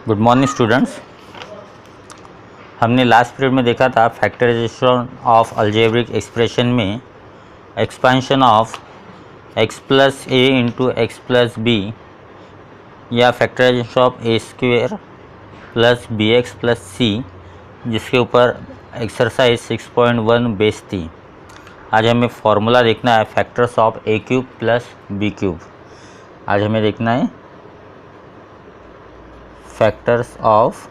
Good morning students. हमने last period में देखा था फैक्टराइजेशन ऑफ अलजेब्रिक एक्सप्रेशन में expansion of x plus A into X plus B या factorisation of A square plus B X plus C, जिसके ऊपर exercise 6.1 base थी। आज हमें फॉर्मूला देखना है factors of a cube plus B cube. आज हमें देखना है factors of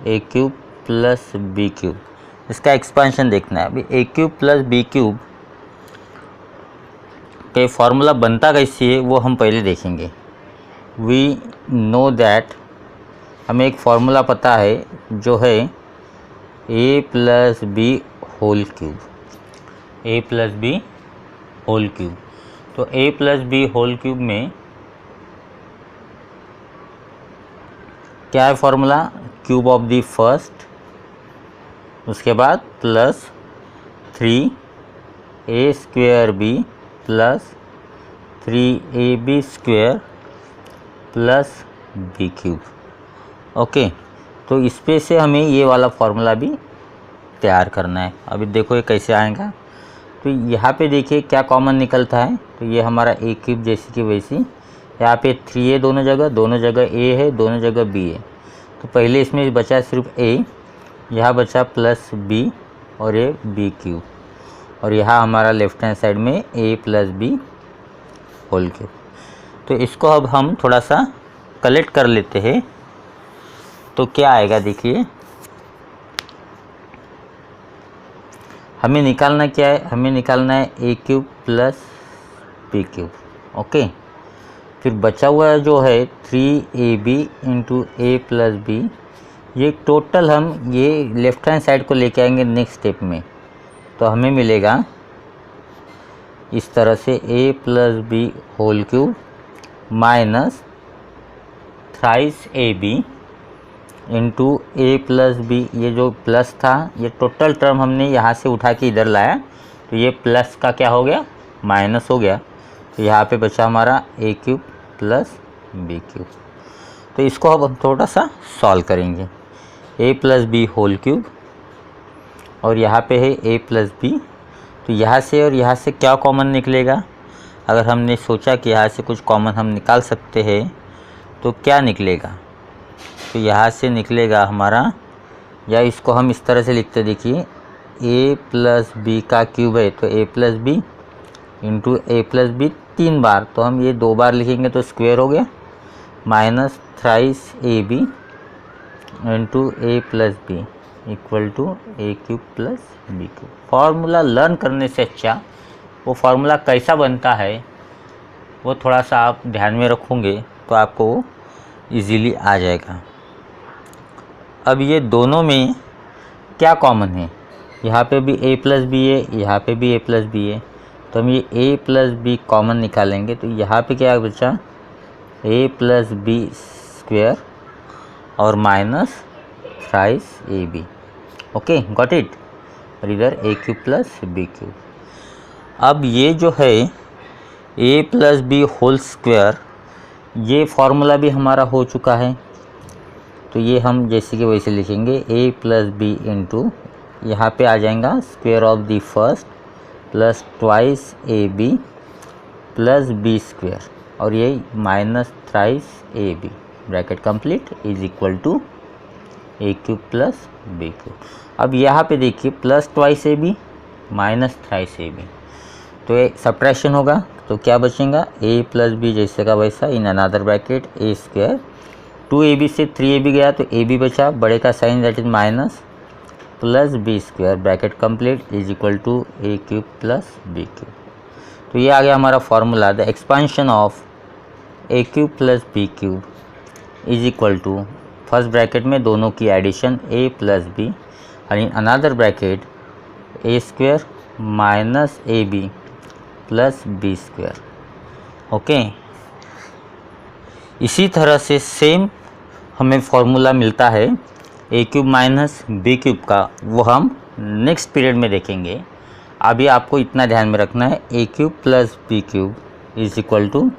a cube plus B cube, इसका एक्सपेंशन देखना है। अभी a cube plus B cube के फॉर्मूला बनता कैसी है वो हम पहले देखेंगे। वी नो दैट, हमें एक फॉर्मूला पता है जो है a plus B whole cube, a plus B whole cube. तो a plus B whole cube में क्या है formula? Cube of the first, उसके बाद plus 3a square b plus 3ab square plus B cube. Okay, तो इस पे से हमें ये वाला फॉर्मूला भी तैयार करना है। अभी देखो ये कैसे आएगा। तो यहाँ पे देखिए क्या कॉमन निकलता है। तो ये हमारा ए क्यूब जैसी की वैसी, यहाँ पे 3a दोनों जगह a है, दोनों जगह b है। तो पहले इसमें बचा सिर्फ a, यहाँ बचा प्लस b और ये b क्यूब, और यहाँ हमारा लेफ्ट हैंड साइड में a plus B whole cube. तो इसको अब हम थोड़ा सा कलेक्ट कर लेते हैं। तो क्या आएगा देखिए, हमें निकालना क्या है? हमें निकालना है ए cube plus B cube. Okay, फिर बचा हुआ जो है 3ab इंटू ए प्लस बी, ये टोटल हम ये लेफ्ट हैंड साइड को लेके आएंगे नेक्स्ट स्टेप में। तो हमें मिलेगा इस तरह से A plus B whole cube minus thrice A B into A plus B. ये जो प्लस था ये टोटल टर्म हमने यहाँ से उठा के इधर लाया, तो ये प्लस का क्या हो गया? माइनस हो गया। तो यहाँ पे बचा हमारा ए क्यूब प्लस बी क्यूब। तो इसको अब हम थोड़ा सा सॉल्व करेंगे। ए प्लस बी होल क्यूब और यहाँ पे है ए प्लस बी। तो यहाँ से और यहाँ से क्या कॉमन निकलेगा? अगर हमने सोचा कि यहाँ से कुछ कॉमन हम निकाल सकते हैं तो क्या निकलेगा? तो यहाँ से निकलेगा हमारा, या इसको हम इस तरह से लिखते, देखिए ए प्लस बी का क्यूब है तो a plus B into A plus B 3 बार, तो हम ये 2 बार लिखेंगे तो स्क्वायर हो गया, minus thrice A B into A plus b equal to a cube plus B cube. Formula learn करने से अच्छा वो फार्मूला कैसा बनता है वो थोड़ा सा आप ध्यान में रखोगे तो आपको इजीली आ जाएगा। अब ये दोनों में क्या कॉमन है? यहाँ पे भी a प्लस बी है, यहाँ पे भी a प्लस बी है, तो हम ये a प्लस बी कॉमन निकालेंगे। तो यहाँ पे क्या बचा? a प्लस बी स्क्वेयर और minus thrice A b. Okay, got it. और इधर a cube plus B cube. अब ये जो है a plus B whole square, ये फॉर्मूला भी हमारा हो चुका है। तो ये हम जैसे कि वैसे लिखेंगे a प्लस बी इंटू, यहाँ पे आ जाएगा square of the first plus twice a B plus B square, और ये minus thrice A b, bracket complete, is equal to a cube plus B cube. अब यहाँ पे देखिए plus twice a b minus thrice A b, तो ये subtraction होगा। तो क्या बचेगा? ए प्लस बी जैसे का वैसा in another bracket a square, 2ab से 3ab गया तो ab बचा, बड़े का sign that is minus plus B square, bracket complete, is equal to a cube plus B cube. तो ये आ गया हमारा formula. The expansion of a cube plus B cube is equal to, first bracket में दोनों की addition a plus b और in another bracket a square minus A B plus B square. Okay, इसी तरह से सेम हमें formula मिलता है ए क्यूब माइनस बी क्यूब का, वो हम नेक्स्ट पीरियड में देखेंगे। अभी आपको इतना ध्यान में रखना है, ए cube plus B cube is equal to,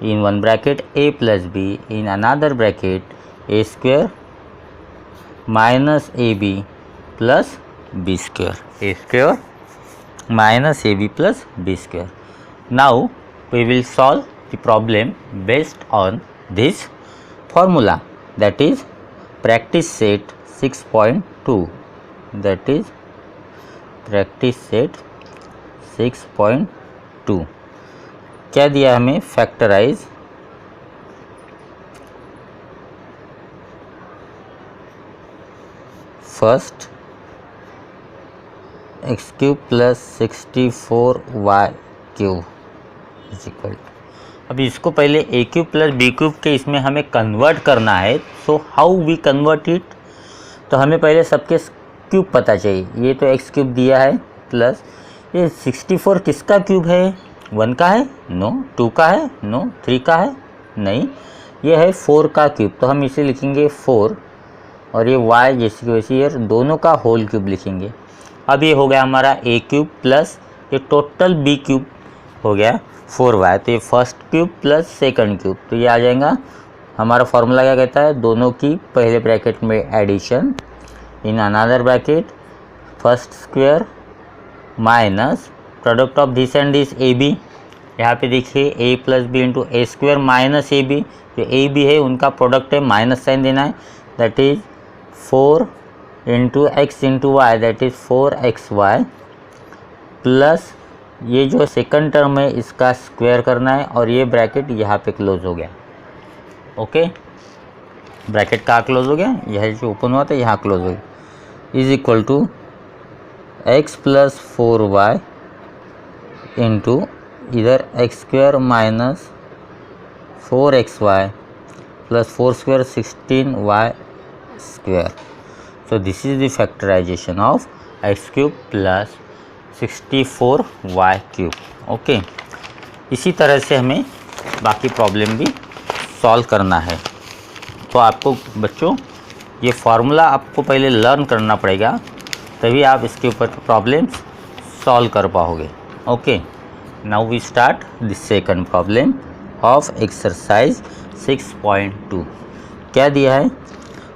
in one bracket a plus b, in another bracket A square minus A B plus B square, A square minus ab plus b square. Now we will solve the problem based on this formula, that is practice set 6.2, that is practice set 6.2. क्या दिया हमें? Factorize first x cube plus 64y cube is equal to, अभी इसको पहले a cube plus B cube के इसमें हमें convert करना है. So how we convert it? तो हमें पहले सबके क्यूब पता चाहिए. ये तो एक्स क्यूब दिया है प्लस ये 64 किसका क्यूब है? 1 का है? नो. 2 का है? नो. 3 का है? नहीं. ये है 4 का क्यूब, तो हम इसे लिखेंगे 4 और ये y जैसे कि वैसे ये दोनों का होल क्यूब लिखेंगे. अब ये हो गया हमारा ए क्यूब प्लस ये टोटल बी क्यूब हो गया 4y, तो ये first cube plus second cube, तो ये आ जाएगा. हमारा फॉर्मूला क्या कहता है? दोनों की पहले ब्रैकेट में addition in another bracket first square minus product of this and this A B. यहाँ पे देखिए A plus B into A square minus A B, जो ए बी है उनका प्रोडक्ट है, माइनस साइन देना है, that is 4 into x into y, that is 4xy plus ये जो सेकंड टर्म है इसका स्क्वायर करना है और ये ब्रैकेट यहाँ पे क्लोज हो गया. ओके, ब्रैकेट कहाँ क्लोज हो गया? यह जो ओपन हुआ था यहाँ क्लोज हो गया. Is equal to x plus 4y into इधर X square minus 4xy plus 4 square 16y square. So this is the factorization of x cube plus 64y cube. Okay, इसी तरह से हमें बाकी प्रॉब्लम भी सॉल्व करना है. तो आपको बच्चों ये फार्मूला आपको पहले लर्न करना पड़ेगा, तभी आप इसके ऊपर प्रॉब्लम सॉल्व कर पाओगे. Okay, now we start the second problem of exercise 6.2. क्या दिया है?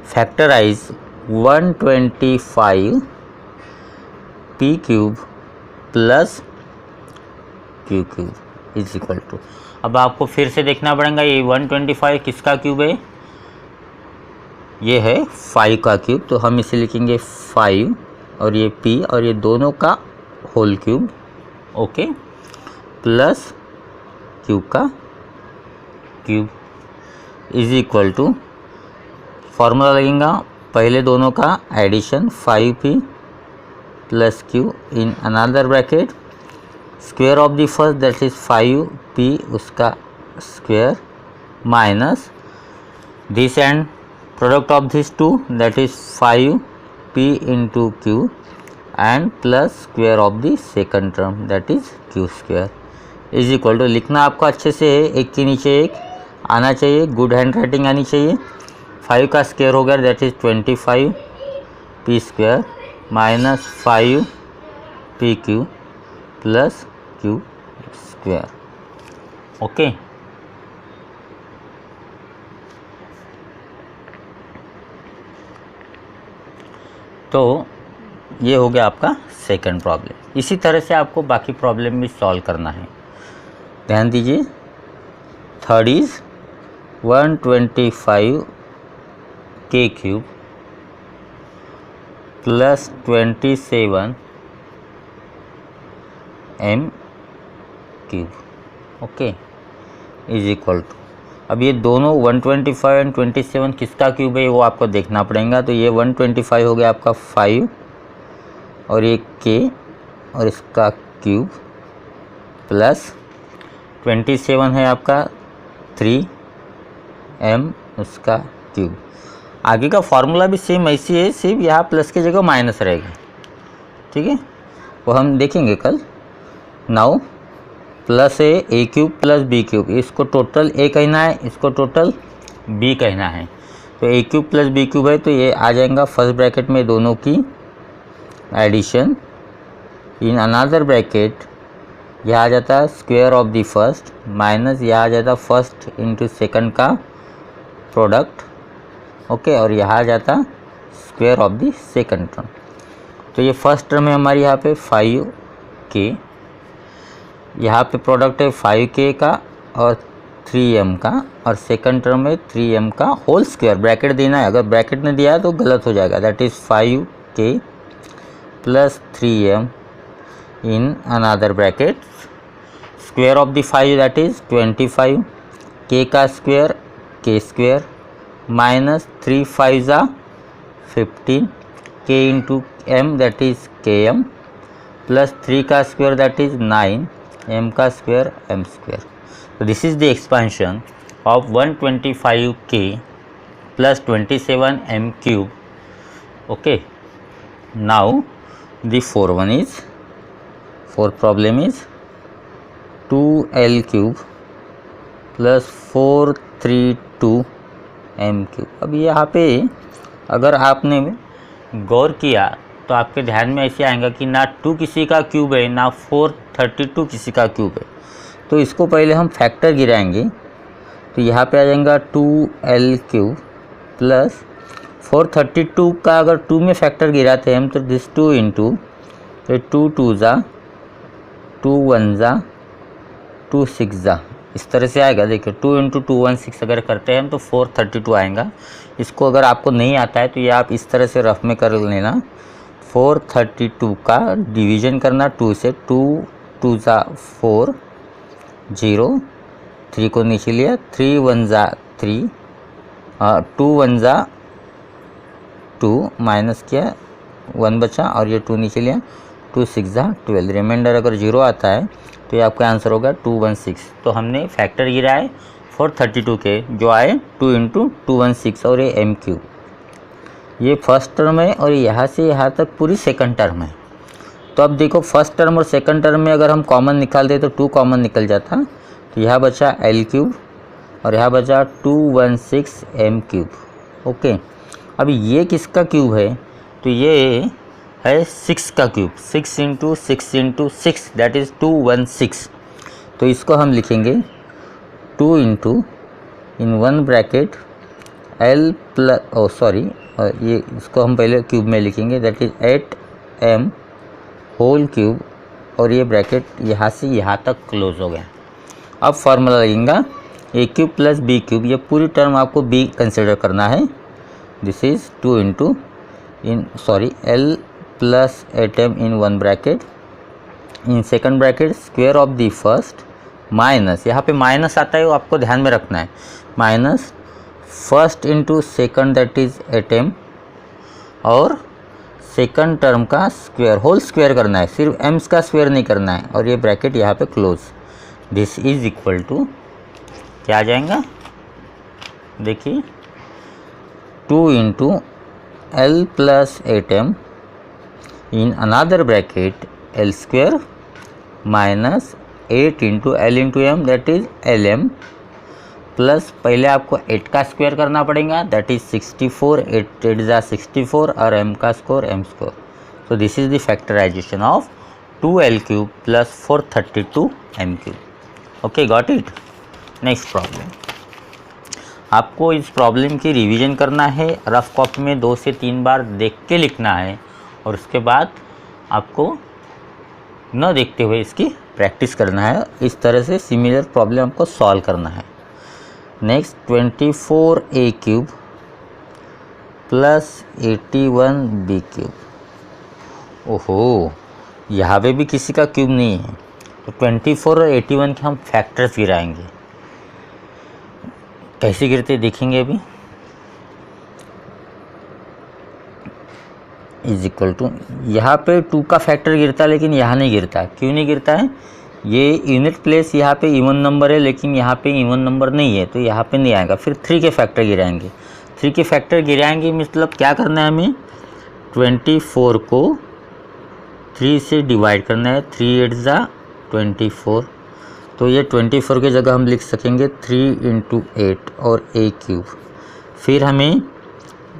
Factorize 125 p cube plus q cube is equal to. अब आपको फिर से देखना पड़ेगा ये 125 किसका क्यूब है? ये है 5 का क्यूब, तो हम इसे लिखेंगे 5 और ये p और ये दोनों का whole cube. Okay, plus q का cube is equal to, formula लगेगा पहले दोनों का addition 5p plus q in another bracket square of the first that is 5p उसका square minus this and product of this two that is 5p into q and plus square of the second term that is q square is equal to. लिखना आपको अच्छे से है, एक के नीचे एक आना चाहिए, गुड हैंड राइटिंग आनी चाहिए. 5 का स्क्वायर हो गया that is 25 p square minus 5 p Q plus q square. Okay, तो ये हो गया आपका सेकंड प्रॉब्लम. इसी तरह से आपको बाकी प्रॉब्लम भी सॉल्व करना है. ध्यान दीजिए, third is 125 k cube plus 27 m cube. Okay, is equal to, अब ये दोनों 125 एंड 27 किसका क्यूब है वो आपको देखना पड़ेगा. तो ये 125 हो गया आपका 5 और ये k और इसका क्यूब प्लस 27 है आपका 3m उसका क्यूब. आगे का फॉर्मूला भी सेम ऐसी है, सिर्फ यहाँ प्लस की जगह माइनस रहेगा. ठीक है, वो हम देखेंगे कल. नाउ प्लस है ए क्यूब प्लस बी क्यूब, इसको टोटल ए कहना है, इसको टोटल बी कहना है. तो ए क्यूब प्लस बी क्यूब है तो ये आ जाएगा फर्स्ट ब्रैकेट में दोनों की एडिशन इन अनदर ब्रैकेट, यह आ जाता है square of the first minus यह आ जाता है फर्स्ट इंटू सेकंड का प्रोडक्ट ओके, और यहाँ आ जाता square of the second term. तो ये फर्स्ट टर्म है हमारी यहाँ पे 5k, यहाँ पे प्रोडक्ट है 5k का और 3m का, और सेकंड टर्म है 3m का होल स्क्वायर। ब्रैकेट देना है, अगर ब्रैकेट नहीं दिया है तो गलत हो जाएगा। That is 5k plus 3m in another bracket, square of the 5 that is 25, k का स्क्वायर k स्क्वायर माइनस 3 5 ज़ा 15, k into m that is km plus 3 का स्क्वायर दैट इज़ 9, m का square m square. So this is the expansion of 125k plus 27m cube. Okay, now the fourth problem is 2l cube plus 432m cube। अब यहाँ पे अगर आपने गौर किया तो आपके ध्यान में ऐसे आएगा कि ना 2 किसी का क्यूब है ना 432 किसी का क्यूब है। तो इसको पहले हम फैक्टर गिराएंगे, तो यहाँ पे आ जाएगा 2l क्यूब प्लस 432 का अगर 2 में फैक्टर गिराते हैं हम तो दिस 2 इंटू 2 2 ज़ा 2 1 ज़ा 2 6 ज़ा, इस तरह से आएगा। देखिए 2 इंटू 2 1 6 अगर करते हैं हम तो 432 आएगा। इसको अगर आपको नहीं आता है तो ये आप इस तरह से रफ में कर लेना। 432 का डिवीज़न करना 2 से, 2 2 ज़ा 4 0, 3 को नीचे लिया, 3 1 ज़ा 3, 2 1 ज़ा 2 माइनस किया 1 बचा और ये 2 नीचे लिया, 2 6 ज़ा 12, रिमाइंडर अगर 0 आता है तो ये आपका आंसर होगा 216। तो हमने फैक्टर गिराए 432 के जो आए 2 इंटू 216 और ये m क्यूब, ये फर्स्ट टर्म है और यहाँ से यहाँ तक पूरी सेकंड टर्म है। तो अब देखो फर्स्ट टर्म और सेकंड टर्म में अगर हम कॉमन निकाल दे तो 2 कॉमन निकल जाता, तो यहाँ बचा l क्यूब और यहाँ बचा 216m क्यूब। ओके, अब ये किसका क्यूब है? तो ये है 6 का cube, 6 into 6 into 6 that is 216। तो इसको हम लिखेंगे 2 into in one bracket l plus ये इसको हम पहले क्यूब में लिखेंगे that is 8m whole cube और ये ब्रैकेट यहाँ से यहाँ तक क्लोज हो गया। अब फार्मूला लगेगा ए क्यूब प्लस बी क्यूब, ये पूरी टर्म आपको बी कंसिडर करना है। This is 2 into l plus 8m in one bracket, in second bracket square of the first minus, यहाँ पे माइनस आता है वो आपको ध्यान में रखना है, minus first into second that is 8m और सेकंड टर्म का स्क्वायर होल स्क्वायर करना है, सिर्फ एम्स का स्क्वायर नहीं करना है और ये ब्रैकेट यहाँ पे close. This is equal to क्या आ जाएगा? देखिए 2 into l plus 8m in another bracket l square minus 8 into l into m that is lm plus पहले आपको 8 का स्क्वायर करना पड़ेगा दैट इज 64, 8 8 ज़ा 64 और m का square m square. So this is the factorization of 2l cube plus 432m cube. Okay, got it. Next problem, आपको इस प्रॉब्लम की रिवीजन करना है, रफ कॉपी में 2 से 3 बार देख के लिखना है और उसके बाद आपको न देखते हुए इसकी प्रैक्टिस करना है। इस तरह से सिमिलर प्रॉब्लम आपको सॉल्व करना है। Next 24a cube plus 81b cube. ओहो, यहाँ पे भी किसी का क्यूब नहीं है तो 24 और 81 के हम फैक्टर्स गिराएंगे। कैसे गिरते देखेंगे अभी। इज इक्वल टू, यहाँ पे 2 का फैक्टर गिरता है लेकिन यहाँ नहीं गिरता है। क्यों नहीं गिरता है? ये यूनिट प्लेस यहाँ पे इवन नंबर है लेकिन यहाँ पे इवन नंबर नहीं है तो यहाँ पे नहीं आएगा। फिर 3 के फैक्टर गिराएंगे। 3 के फैक्टर गिराएंगे मतलब क्या करना है हमें? 24 को 3 से डिवाइड करना है। 3 8 ज़ा 24, तो ये 24 की जगह हम लिख सकेंगे 3 इंटू 8 और a क्यूब। फिर हमें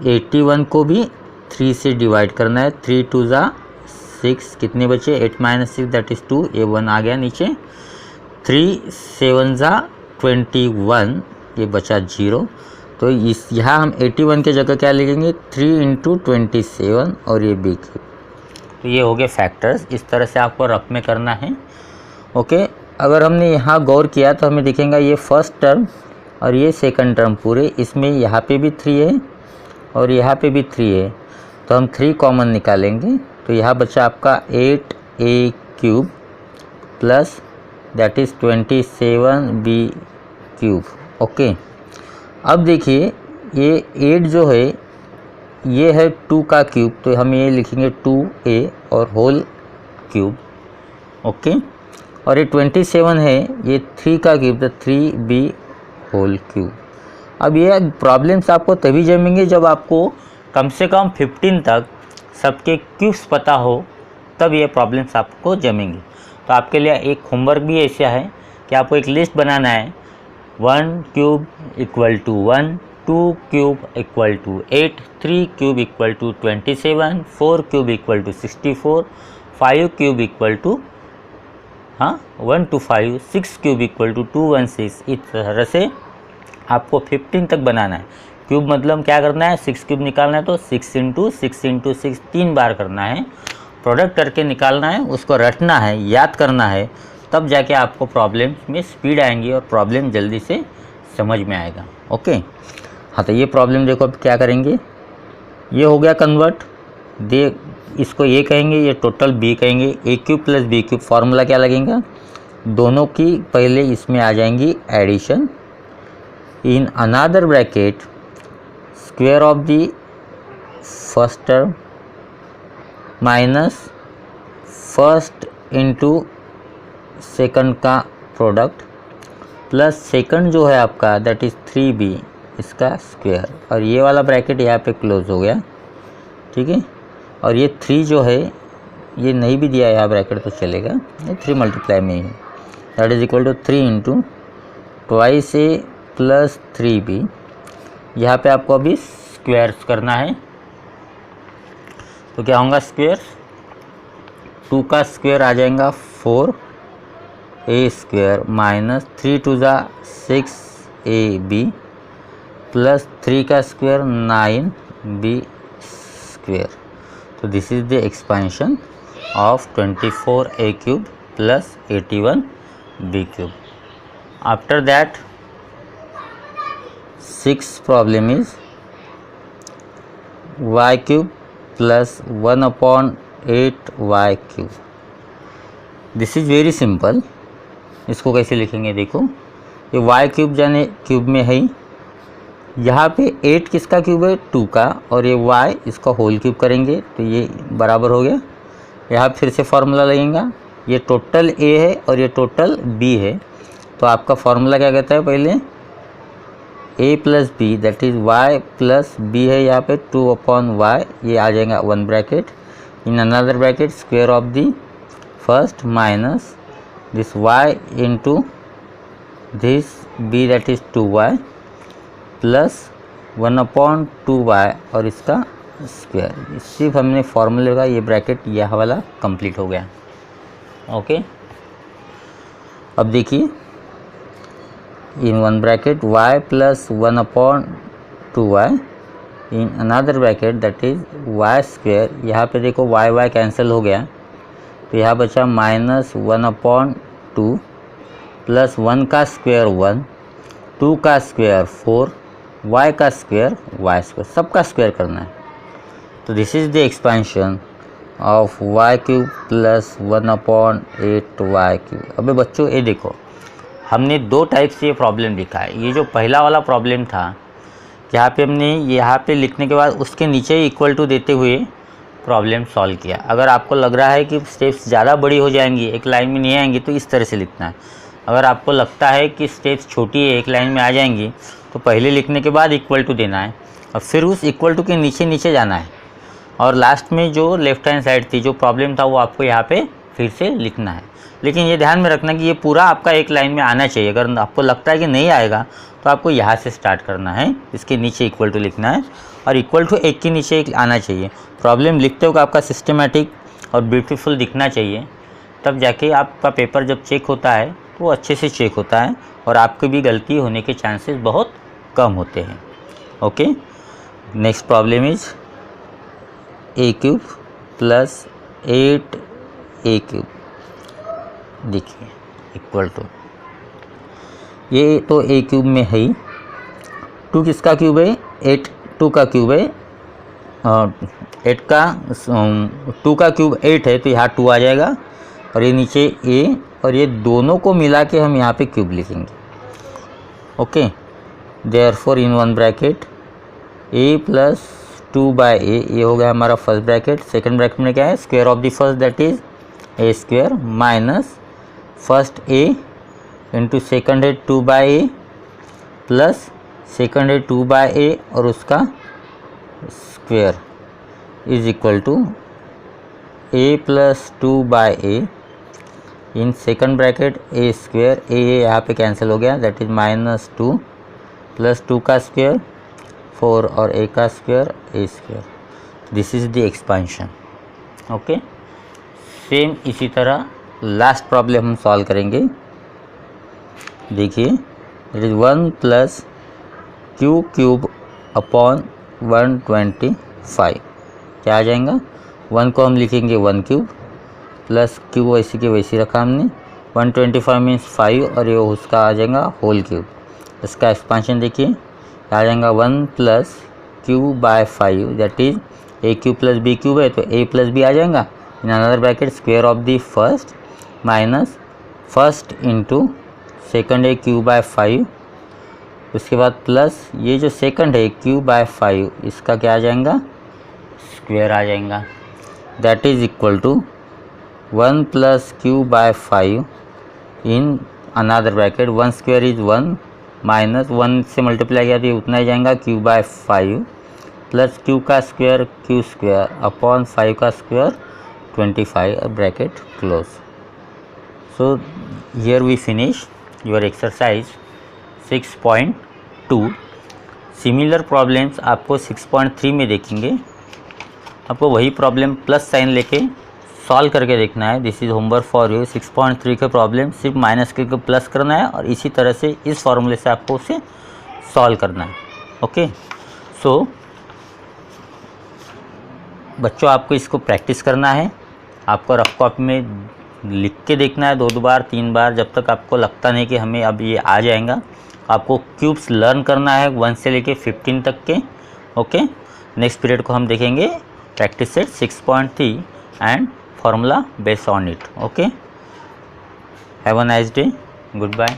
81 को भी 3 से डिवाइड करना है। 3 2 ज़ा 6, कितने बचे? 8 माइनस 6 दैट इज़ 2, ये 1 आ गया नीचे। 3 7 ज़ा 21, ये बचा 0। तो इस यहाँ हम 81 की जगह क्या लिखेंगे 3 इंटू 27 और ये बी क्यूब। तो ये हो गए फैक्टर्स, इस तरह से आपको रफ में करना है। ओके, अगर हमने यहाँ गौर किया तो हमें दिखेगा ये फर्स्ट टर्म और ये सेकंड टर्म पूरे, इसमें यहाँ पे भी 3 है और यहाँ पे भी 3 है, तो हम 3 कॉमन निकालेंगे। तो यहाँ बचा आपका 8a cube plus that is 27b cube. Okay, अब देखिए ये 8 जो है ये है 2 का क्यूब, तो हम ये लिखेंगे 2a और होल क्यूब। ओके, और ये 27 है ये 3 का क्यूब, तो 3b होल क्यूब। अब ये प्रॉब्लम्स आपको तभी जमेंगे जब आपको कम से कम 15 तक सबके क्यूब्स पता हो, तब ये प्रॉब्लम्स आपको जमेंगे। तो आपके लिए एक होमवर्क भी ऐसा है कि आपको एक लिस्ट बनाना है। 1 cube equal to 1, 2 cube equal to 8, 3 cube equal to 27, 4 cube equal to 64, 5 cube equal to 1 to 5, 6 cube equal to 216। इस तरह से आपको 15 तक बनाना है। क्यूब मतलब क्या करना है, 6 क्यूब निकालना है तो 6 इंटू 6 इंटू 6 3 बार करना है, प्रोडक्ट करके निकालना है, उसको रटना है, याद करना है, तब जाके आपको प्रॉब्लम में स्पीड आएंगी और प्रॉब्लम जल्दी से समझ में आएगा। ओके, हाँ, तो ये प्रॉब्लम देखो अब क्या करेंगे, ये हो गया कन्वर्ट, दे इसको ये कहेंगे, ये टोटल बी कहेंगे, A cube plus B cube. Formula क्या लगेगा, दोनों की पहले इसमें आ जाएंगी addition, in another bracket square of the first term minus first into second का प्रोडक्ट प्लस सेकंड जो है आपका दैट इज़ 3b इसका स्क्वायर, और ये वाला ब्रैकेट यहाँ पे क्लोज हो गया। ठीक है, और ये 3 जो है ये नहीं भी दिया यहाँ ब्रैकेट तो चलेगा, ये 3 मल्टीप्लाई में ही है, that is equal to 3 into 2a plus 3b। यहाँ पे आपको अभी स्क्वायर्स करना है, तो क्या होगा स्क्वायर, 2 का स्क्वायर आ जाएगा 4a स्क्वायर माइनस 3 टू ज़ा 6ab प्लस 3 का स्क्वायर 9b स्क्वायर। तो this is the expansion of 24a cube plus 81b cube. After that 6th problem is y cube plus 1/8y cube. This is very simple. इसको कैसे लिखेंगे, देखो ये y cube जाने cube में है, यहाँ पे 8 किसका क्यूब है 2 का, और ये y इसका होल क्यूब करेंगे तो ये बराबर हो गया। यहाँ फिर से फार्मूला लगेगा, ये टोटल a है और ये टोटल b है, तो आपका फार्मूला क्या कहता है, पहले a plus b that is y plus b है, यहाँ पे 2/y, ये आ जाएगा 1 bracket, in another bracket square of the first minus this y into this b that is 2y plus 1/2y और इसका स्क्वायर। सिर्फ हमने फॉर्मूले का ये ब्रैकेट यह वाला कंप्लीट हो गया। ओके, अब देखिए इन 1 bracket y plus 1/2y in another bracket that is y square. यहाँ पे देखो y कैंसिल हो गया, तो यहाँ बचा माइनस 1/2 प्लस 1 का स्क्वायर 1, 2 का स्क्वायर 4, y का स्क्वायर y स्क्वायर, सबका स्क्वायर करना है। तो this is the expansion of y cube plus 1/8y cube. अबे बच्चों ये देखो, हमने 2 टाइप से ये प्रॉब्लम लिखा है। ये जो पहला वाला प्रॉब्लम था, यहाँ पे हमने यहाँ पे लिखने के बाद उसके नीचे ही इक्वल टू देते हुए प्रॉब्लम सॉल्व किया। अगर आपको लग रहा है कि स्टेप्स ज़्यादा बड़ी हो जाएंगी, एक लाइन में नहीं आएंगी, तो इस तरह से लिखना है। अगर आपको लगता है कि स्टेप्स छोटी है, एक लाइन में आ जाएंगी, तो पहले लिखने के बाद इक्वल टू देना है और फिर उस इक्वल टू के नीचे नीचे जाना है, और लास्ट में जो लेफ्ट हैंड साइड थी जो प्रॉब्लम था वो आपको यहाँ पे फिर से लिखना है। लेकिन ये ध्यान में रखना कि ये पूरा आपका एक लाइन में आना चाहिए। अगर आपको लगता है कि नहीं आएगा तो आपको यहाँ से स्टार्ट करना है, इसके नीचे इक्वल टू लिखना है और इक्वल टू एक के नीचे एक आना चाहिए। प्रॉब्लम लिखते हो आपका सिस्टमेटिक और ब्यूटीफुल दिखना चाहिए, तब जाके आपका पेपर जब चेक होता है तो वो अच्छे से चेक होता है और आपकी भी गलती होने के चांसेस बहुत कम होते हैं। Okay, next problem is a cube plus 8a cube, देखिए इक्वल टू, ये तो ए क्यूब में है ही, 2 किसका क्यूब है, 8 2 का क्यूब है, 8 का 2 का क्यूब 8 है तो यहाँ 2 आ जाएगा, और ये नीचे a, और ये दोनों को मिला के हम यहाँ पे क्यूब लिखेंगे। Okay, therefore in one bracket a plus 2/a, ये हो गया हमारा फर्स्ट ब्रैकेट। सेकंड ब्रैकेट में क्या है, square of the first that is a square minus first a into second है 2/a प्लस सेकेंड है 2/a और उसका square is equal to a plus 2/a in second bracket a square, a यहाँ पे cancel हो गया, that is minus 2 plus 2 का square 4 और a का square a square. This is the expansion. Okay, same इसी तरह लास्ट प्रॉब्लम हम सॉल्व करेंगे। देखिए, it is 1 plus Q cube upon 125, क्या आ जाएगा, 1 को हम लिखेंगे 1 क्यूब प्लस क्यू वैसे के वैसे रखा हमने, 125 मीन्स 5 और ये उसका आ जाएगा होल क्यूब। इसका एक्सपेंशन देखिए, आ जाएगा 1 plus q by 5 that is a cube plus B cube है तो a प्लस बी आ जाएगा, in another bracket square of the first minus first into second है क्यू बाय 5, उसके बाद प्लस ये जो सेकंड है क्यू बाय 5 इसका क्या आ जाएगा, स्क्वायर आ जाएगा, that is equal to 1 plus q by 5 in another bracket 1 square is 1 minus 1 से मल्टीप्लाई किया तो ये उतना ही जाएगा क्यू बाय 5 प्लस क्यू का स्क्वायर क्यू स्क्वायर अपॉन 5 का square 25 bracket close. So here we finish your exercise 6.2। Similar problems आपको 6.3 में देखेंगे, आपको वही प्रॉब्लम प्लस साइन लेके सॉल्व करके देखना है। This is homework for you. 6.3 के प्रॉब्लम सिर्फ माइनस के प्लस करना है और इसी तरह से इस फॉर्मूले से आपको उसे सॉल्व करना है। ओके, सो बच्चों आपको इसको प्रैक्टिस करना है, आपको रफ कॉपी में लिख के देखना है 2 बार 3 बार, जब तक आपको लगता नहीं कि हमें अब ये आ जाएगा। आपको क्यूब्स लर्न करना है 1 से लेके 15 तक के। ओके, नेक्स्ट पीरियड को हम देखेंगे practice set 6.3 and formula based on it. Okay, have a nice day, goodbye.